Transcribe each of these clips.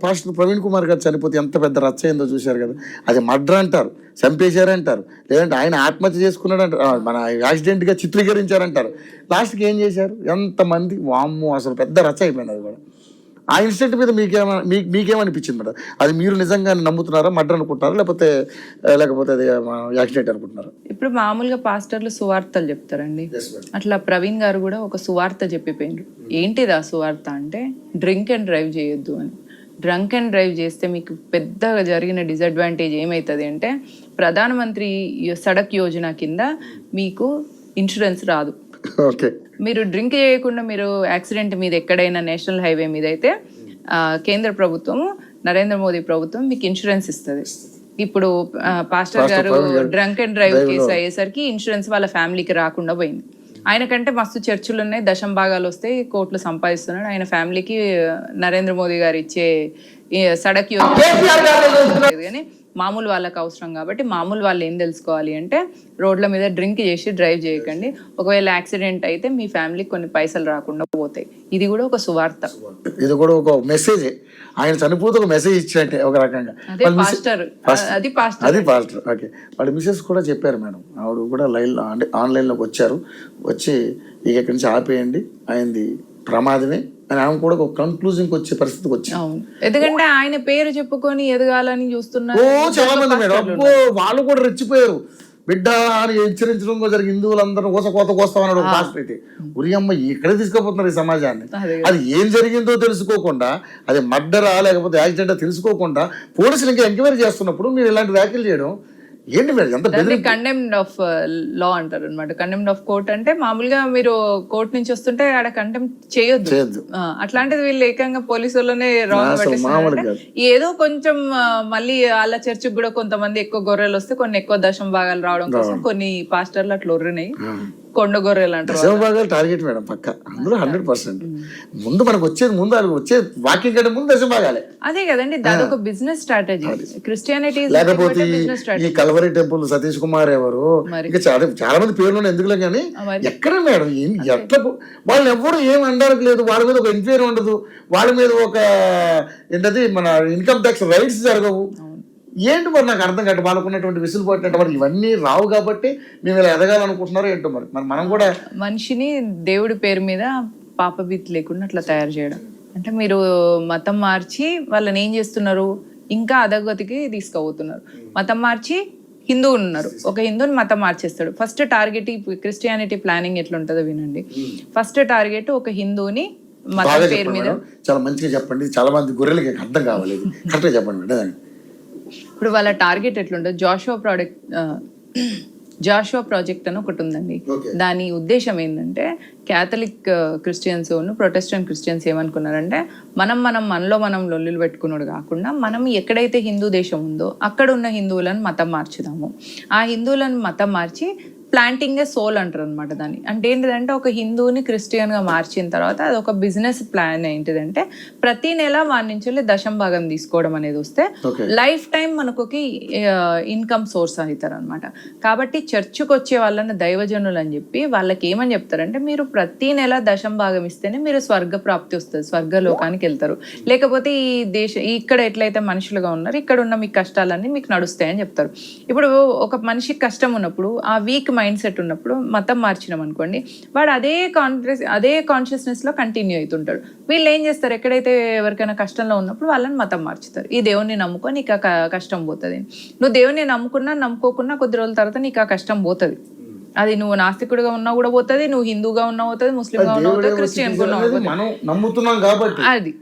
Pastor Praveen Kumar గారు చనిపోతే ఎంత పెద్ద రచ్చ అయిందో చూశారు కదా. అది మర్డర్ అంటారు, చంపేశారంటారు, లేదంటే ఆయన ఆత్మహత్య చేసుకున్నాడు అంటారు, మన యాక్సిడెంట్గా చిత్రీకరించారంటారు. లాస్ట్కి ఏం చేశారు, ఎంతమంది వామ్మో అసలు పెద్ద రచ్చ అయిపోయింది. అది కూడా ఆ ఇన్సిడెంట్ మీద మీకేమనిపించింది మేడం? అది మీరు నిజంగా నమ్ముతున్నారా, మర్డర్ అనుకుంటున్నారా, లేకపోతే అది యాక్సిడెంట్ అనుకుంటున్నారా? ఇప్పుడు మామూలుగా పాస్టర్లు సువార్తలు చెప్తారండి. అట్లా ప్రవీణ్ గారు కూడా ఒక సువార్త చెప్పిపోయిండ్రు. ఏంటిది ఆ సువార్త అంటే, డ్రింక్ అండ్ డ్రైవ్ చేయొద్దు అని. డ్రంక్ అండ్ డ్రైవ్ చేస్తే మీకు పెద్దగా జరిగిన డిసడ్వాంటేజ్ ఏమవుతుంది అంటే, ప్రధానమంత్రి సడక్ యోజన కింద మీకు ఇన్సూరెన్స్ రాదు. ఓకే, మీరు డ్రింక్ చేయకుండా మీరు యాక్సిడెంట్ మీద ఎక్కడైనా నేషనల్ హైవే మీద అయితే కేంద్ర ప్రభుత్వము, నరేంద్ర మోదీ ప్రభుత్వం మీకు ఇన్సూరెన్స్ ఇస్తుంది. ఇప్పుడు పాస్టర్ గారు డ్రంక్ అండ్ డ్రైవ్ కేసు అయ్యేసరికి ఇన్సూరెన్స్ వాళ్ళ ఫ్యామిలీకి రాకుండా పోయింది. ఆయనకంటే మస్తు చర్చలు ఉన్నాయి, దశం భాగాలు వస్తాయి, కోట్లు సంపాదిస్తున్నాడు. ఆయన ఫ్యామిలీకి నరేంద్ర మోదీ గారు ఇచ్చే సడక్ యోజన కానీ మామూలు వాళ్ళకి అవసరం. కాబట్టి మామూలు వాళ్ళు ఏం తెలుసుకోవాలి అంటే, రోడ్ల మీద డ్రింక్ చేసి డ్రైవ్ చేయకండి. ఒకవేళ యాక్సిడెంట్ అయితే మీ ఫ్యామిలీకి కొన్ని పైసలు రాకుండా పోతాయి. ఇది కూడా ఒక సువార్త, ఇది కూడా ఒక మెసేజ్. ఆయన చనిపోతే ఒక మెసేజ్ ఇచ్చినట్టే ఒక రకంగా. అది పాస్టర్. ఓకే, వాళ్ళ మిసెస్ కూడా చెప్పారు మేడం, ఆవిడ కూడా అంటే ఆన్లైన్లోకి వచ్చి ఇక ఇక్కడి నుంచి ఆపేయండి, ఆయనది ప్రమాదమే అని ఆమె కూడా ఒక కన్క్లూజన్కి వచ్చే పరిస్థితికి వచ్చింది. ఎందుకంటే ఆయన పేరు చెప్పుకొని ఎదగాలని చూస్తున్నారు చాలా మంది మేడం. అబ్బో, వాళ్ళు కూడా రెచ్చిపోయారు. బిడ్డ అని హెచ్చరించడం జరిగి హిందువులందరూ కోస్తామన్నాడు ఒక పాస్టర్ అయితే. ఉరియమ్మ ఎక్కడ తీసుకుపోతున్నారు ఈ సమాజాన్ని? అది ఏం జరిగిందో తెలుసుకోకుండా, అది మర్డరా లేకపోతే యాక్సిడెంటా తెలుసుకోకుండా పోలీసులు ఇంకా ఎంక్వైరీ చేస్తున్నప్పుడు మీరు ఇలాంటి వ్యాఖ్యలు చేయడం ఏంటి మేడం? ఎంత కండెమ్డ్ ఆఫ్ లా అంటారు అనమాట. కండెమ్డ్ ఆఫ్ కోర్ట్ అంటే మామూలుగా మీరు కోర్టు నుంచి వస్తుంటే ఆడ కండెమ్ట్ చేయొద్దు. అట్లాంటిది వీళ్ళు ఏకంగా పోలీసు వాళ్ళనే రాంగ్ పట్టేస్తున్నారు. ఏదో కొంచెం మళ్ళీ వాళ్ళ చర్చికి కూడా కొంతమంది ఎక్కువ గొర్రెలు వస్తే కొన్ని ఎక్కువ దశం భాగాలు రావడం కోసం కొన్ని పాస్టర్లు అట్లా ఒర్రినాయి. కొండ గొర్రెలు అంటారు, దశమ భాగాలు టార్గెట్ మేడం పక్క. అందులో 100% ముందు మనకు వచ్చే వాక్యం కంటే ముందు దశమ భాగాలే. అదే కదండి, దాని ఒక బిజినెస్ స్ట్రాటజీ. క్రిస్టియానిటీ లేకపోతే ఈ కల్వరి టెంపుల్ సతీష్ కుమార్ ఎవరు, ఇంకా చాలా మంది పేర్లు ఎందుకులే కానీ ఎక్కడ మేడం ఎట్లా వాళ్ళు ఎవరు ఏం అనడానికి లేదు. వాళ్ళ మీద ఒక ఎంక్వైరీ ఉండదు, వాళ్ళ మీద ఒక ఏంటది మన ఇన్కమ్ ట్యాక్స్ రైట్స్ జరగవు. ఏంటి మరి నాకు అర్థం కాదు. వాళ్ళకున్నటువంటి విసులు పట్టినట్టు మరి ఇవన్నీ రావు కాబట్టి మేము ఇలా ఎదగాలనుకుంటున్నారు ఏంటో. మరి మనం కూడా మనిషిని దేవుడి పేరు మీద పాపభీతి లేకుండా అట్లా తయారు చేయడం అంటే, మీరు మతం మార్చి వాళ్ళని ఏం చేస్తున్నారు, ఇంకా అధోగతికి తీసుకుపోతున్నారు. మతం మార్చి హిందువులు ఉన్నారు, ఒక హిందువుని మతం మార్చేస్తాడు. ఫస్ట్ టార్గెట్ క్రిస్టియానిటీ ప్లానింగ్ ఎట్లుంటుందో వినండి. ఫస్ట్ టార్గెట్ ఒక హిందువుని మతం పేరు మీద. చాలా మంచిగా చెప్పండి, చాలా మంది గొర్రెలకి అర్థం కావాలి, కరెక్ట్గా చెప్పండి. ఇప్పుడు వాళ్ళ టార్గెట్ ఎట్లుంటుంది, జాషువా ప్రాజెక్ట్ అని ఒకటి ఉందండి. దాని ఉద్దేశం ఏంటంటే, క్యాథలిక్ క్రిస్టియన్స్ ప్రొటెస్టెంట్ క్రిస్టియన్స్ ఏమనుకున్నారంటే, మనలో మనం లొల్లులు పెట్టుకున్నాడు కాకుండా, మనం ఎక్కడైతే హిందూ దేశం ఉందో అక్కడ ఉన్న హిందువులను మతం మార్చుదాము. ఆ హిందువులను మతం మార్చి ప్లాంటింగ్ ఏ సోల్ అంటారు అనమాట దాన్ని. అంటే ఏంటిదంటే, ఒక హిందువుని క్రిస్టియన్గా మార్చిన తర్వాత అది ఒక బిజినెస్ ప్లాన్. ఏంటిదంటే, ప్రతి నెల వారి నుంచి దశం భాగం తీసుకోవడం అనేది వస్తే లైఫ్ టైం మనకు ఇన్కమ్ సోర్స్ అవుతారు అనమాట. కాబట్టి చర్చికి వచ్చే వాళ్ళని దైవజనులు అని చెప్పి వాళ్ళకి ఏమని చెప్తారంటే, మీరు ప్రతి నెల దశం భాగం ఇస్తేనే మీరు స్వర్గ ప్రాప్తి వస్తుంది, స్వర్గలోకానికి వెళ్తారు. లేకపోతే ఇక్కడ ఎట్లయితే మనుషులుగా ఉన్నారు, ఇక్కడ ఉన్న మీ కష్టాలన్నీ మీకు నడుస్తాయని చెప్తారు. ఇప్పుడు ఒక మనిషికి కష్టం ఉన్నప్పుడు, ఆ వీక్ మైండ్ సెట్ ఉన్నప్పుడు మతం మార్చినాం అనుకోండి, వాడు అదే కాన్షియస్నెస్ లో కంటిన్యూ అవుతుంటాడు. వీళ్ళు ఏం చేస్తారు, ఎక్కడైతే ఎవరికైనా కష్టంలో ఉన్నప్పుడు వాళ్ళని మతం మార్చుతారు. ఈ దేవుణ్ణి నమ్ముకో, నీకు ఆ కష్టం పోతుంది. నువ్వు దేవుణ్ణి నమ్ముకోకున్నా కొద్ది రోజుల తర్వాత నీకు ఆ కష్టం పోతుంది. అది నువ్వు నాస్తికుడిగా ఉన్నా కూడా పోతుంది, నువ్వు హిందూగా ఉన్నా పోతుంది, ముస్లింగా ఉన్నా పోతుంది, క్రిస్టియన్ గా ఉన్నా పోతుంది. అది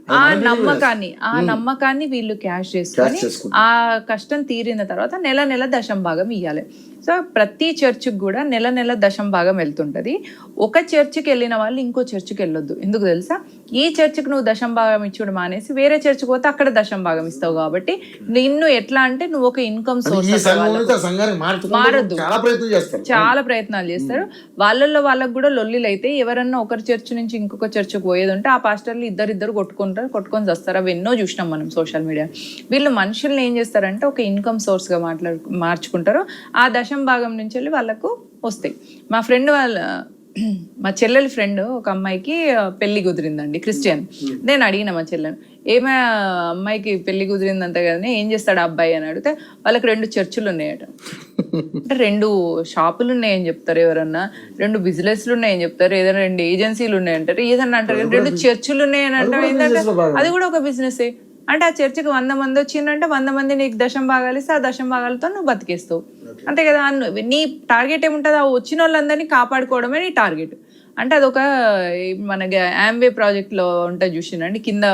ఆ నమ్మకాన్ని వీళ్ళు క్యాష్ చేసుకొని ఆ కష్టం తీరిన తర్వాత నెల దశం భాగం ఇవ్వాలి. సో ప్రతి చర్చికి కూడా నెల దశం భాగం వెళ్తుంటది. ఒక చర్చికి వెళ్ళిన వాళ్ళు ఇంకో చర్చికి వెళ్ళొద్దు. ఎందుకు తెలుసా, ఈ చర్చికి నువ్వు దశం భాగం ఇచ్చుడు మానేసి వేరే చర్చికి పోతే అక్కడ దశం భాగం ఇస్తావు. కాబట్టి నిన్ను ఎట్లా అంటే నువ్వు ఒక ఇన్కమ్ సోర్స్ మారద్దు. చాలా ప్రయత్నాలు చేస్తారు. వాళ్ళకు కూడా లొల్లిలు అయితే, ఎవరన్నా ఒకరి చర్చి నుంచి ఇంకొక చర్చికి పోయేది ఉంటే ఆ పాస్టర్లు ఇద్దరు కొట్టుకొని వస్తారు. అవి ఎన్నో చూసినాం మనం సోషల్ మీడియా. వీళ్ళు మనుషుల్ని ఏం చేస్తారంటే ఒక ఇన్కమ్ సోర్స్ గా మార్చుకుంటారు. ఆ దశం భాగం నుంచి వెళ్ళి వాళ్ళకు వస్తాయి. మా ఫ్రెండ్ వాళ్ళ మా చెల్లెలి ఫ్రెండ్ ఒక అమ్మాయికి పెళ్లి కుదిరిందండి, క్రిస్టియన్. నేను అడిగిన మా చెల్లెని, ఏమే అమ్మాయికి పెళ్లి కుదిరిందంట కదా, ఏం చేస్తాడు ఆ అబ్బాయి అని అడిగితే, వాళ్ళకి 2 చర్చిలు ఉన్నాయట. అంటే 2 షాపులు ఉన్నాయని చెప్తారు ఎవరన్నా, 2 బిజినెస్లు ఉన్నాయని చెప్తారు, ఏదైనా 2 ఏజెన్సీలు ఉన్నాయంటారు, ఏదన్నా అంటారు, 2 చర్చిలు ఉన్నాయని అంటే ఏంటంటే అది కూడా ఒక బిజినెసే. అంటే ఆ చర్చికి 100 మంది వచ్చిందంటే 100 మంది నీకు దశం భాగాలు ఇస్తే ఆ దశం భాగాలతో నువ్వు బతికేస్తావు, అంతే కదా. నీ టార్గెట్ ఏముంటుంది, ఆ వచ్చిన వాళ్ళందరినీ కాపాడుకోవడమే నీ టార్గెట్. అంటే అదొక మనకి ఆంవే ప్రాజెక్ట్లో ఉంటుంది చూసినండి, కింద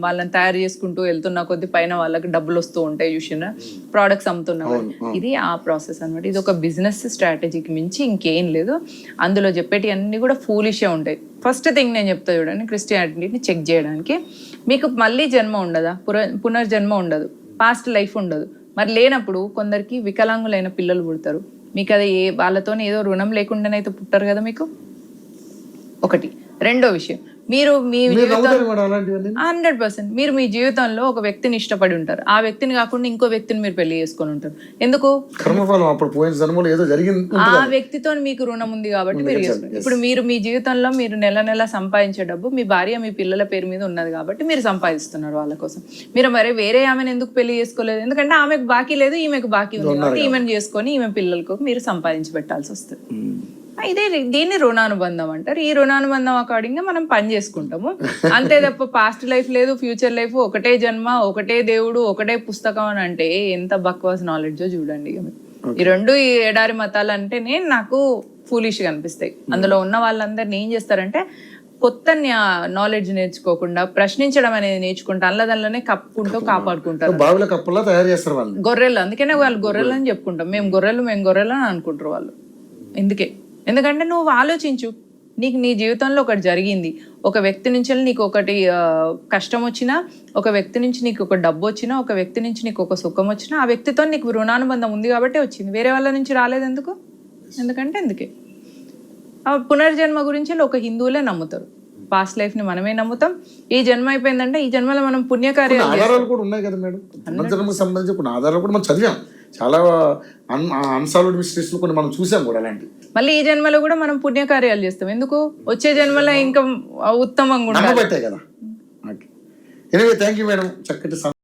వాళ్ళని తయారు చేసుకుంటూ వెళ్తున్న కొద్ది పైన వాళ్ళకి డబ్బులు వస్తూ ఉంటాయి చూసిన, ప్రోడక్ట్స్ అమ్ముతున్నా. ఇది ఆ ప్రాసెస్ అనమాట. ఇది ఒక బిజినెస్ స్ట్రాటజీకి మించి ఇంకేం లేదు. అందులో చెప్పేటి అన్నీ కూడా ఫూలిషే ఉంటాయి. ఫస్ట్ థింగ్ నేను చెప్తా చూడండి, క్రిస్టియానిటీని చెక్ చేయడానికి, మీకు మళ్ళీ జన్మ ఉండదా, పునర్జన్మ ఉండదు, పాస్ట్ లైఫ్ ఉండదు. మరి లేనప్పుడు కొందరికి వికలాంగులైన పిల్లలు పుడతారు. మీకు అది వాళ్ళతో ఏదో రుణం లేకుండానైతే పుట్టారు కదా మీకు. ఒకటి. రెండో విషయం, మీరు మీ జీవితం 100% మీరు మీ జీవితంలో ఒక వ్యక్తిని ఇష్టపడి ఉంటారు, ఆ వ్యక్తిని కాకుండా ఇంకో వ్యక్తిని మీరు పెళ్లి చేసుకొని ఉంటారు. ఎందుకు? ఆ వ్యక్తితో మీకు రుణం ఉంది కాబట్టి మీరు చేసుకుంటారు. ఇప్పుడు మీరు మీ జీవితంలో మీరు నెల నెల సంపాదించే డబ్బు మీ భార్య మీ పిల్లల పేరు మీద ఉన్నది కాబట్టి మీరు సంపాదిస్తున్నారు వాళ్ళ కోసం. మీరు మరి వేరే ఆమెను ఎందుకు పెళ్లి చేసుకోలేదు? ఎందుకంటే ఆమెకు బాకీ లేదు, ఈమెకు బాకీ ఉంది కాబట్టి ఈమెను చేసుకొని ఈమె పిల్లలకు మీరు సంపాదించి పెట్టాల్సి వస్తుంది. ఇదే దీన్ని రుణానుబంధం అంటారు. ఈ రుణానుబంధం అకార్డింగ్ గా మనం పని చేసుకుంటాము, అంతే తప్ప పాస్ట్ లైఫ్ లేదు, ఫ్యూచర్ లైఫ్, ఒకటే జన్మ, ఒకటే దేవుడు, ఒకటే పుస్తకం అని అంటే ఎంత బక్వాస్ నాలెడ్జో చూడండి. ఈ 2 ఈ ఎడారి మతాలు అంటేనే నాకు ఫూలిష్గా అనిపిస్తాయి. అందులో ఉన్న వాళ్ళందరినీ ఏం చేస్తారంటే కొత్త నాలెడ్జ్ నేర్చుకోకుండా ప్రశ్నించడం అనేది నేర్చుకుంటా అల్లదల్లనే కప్పుకుంటూ కాపాడుకుంటారు. గొర్రెలు, అందుకనే వాళ్ళు గొర్రెలు అని చెప్పుకుంటాం, మేము గొర్రెలు అని అనుకుంటారు వాళ్ళు. ఎందుకంటే నువ్వు ఆలోచించు, నీకు నీ జీవితంలో ఒకటి జరిగింది, ఒక వ్యక్తి నుంచి నీకు ఒకటి కష్టం వచ్చినా, ఒక వ్యక్తి నుంచి నీకు ఒక డబ్బు వచ్చినా, ఒక వ్యక్తి నుంచి నీకు ఒక సుఖం వచ్చినా, ఆ వ్యక్తితో నీకు రుణానుబంధం ఉంది కాబట్టి వచ్చింది, వేరే వాళ్ళ నుంచి రాలేదు. ఎందుకంటే అందుకే. పునర్జన్మ గురించి ఒక హిందువులే నమ్ముతారు, పాస్ట్ లైఫ్ ని మనమే నమ్ముతాం. ఈ జన్మ అయిపోయిందంటే ఈ జన్మలో మనం పుణ్యకార్యాలు ఆధారాలు కూడా ఉన్నాయి కదా మేడం, పునర్జన్మకు సంబంధించి కొన్ని ఆధారాలు కూడా మనం చదివాం, చాలా అన్సాల్వ్డ్ మిస్టరీస్ కొన్ని మనం చూసాం కూడా అలాంటి. మళ్ళీ ఈ జన్మలో కూడా మనం పుణ్యకార్యాలు చేస్తాం, ఎందుకు? వచ్చే జన్మలో ఇంకా ఉత్తమంగా ఉండాలి కదా. ఎనీవే థ్యాంక్ యూ మేడం, చక్కటి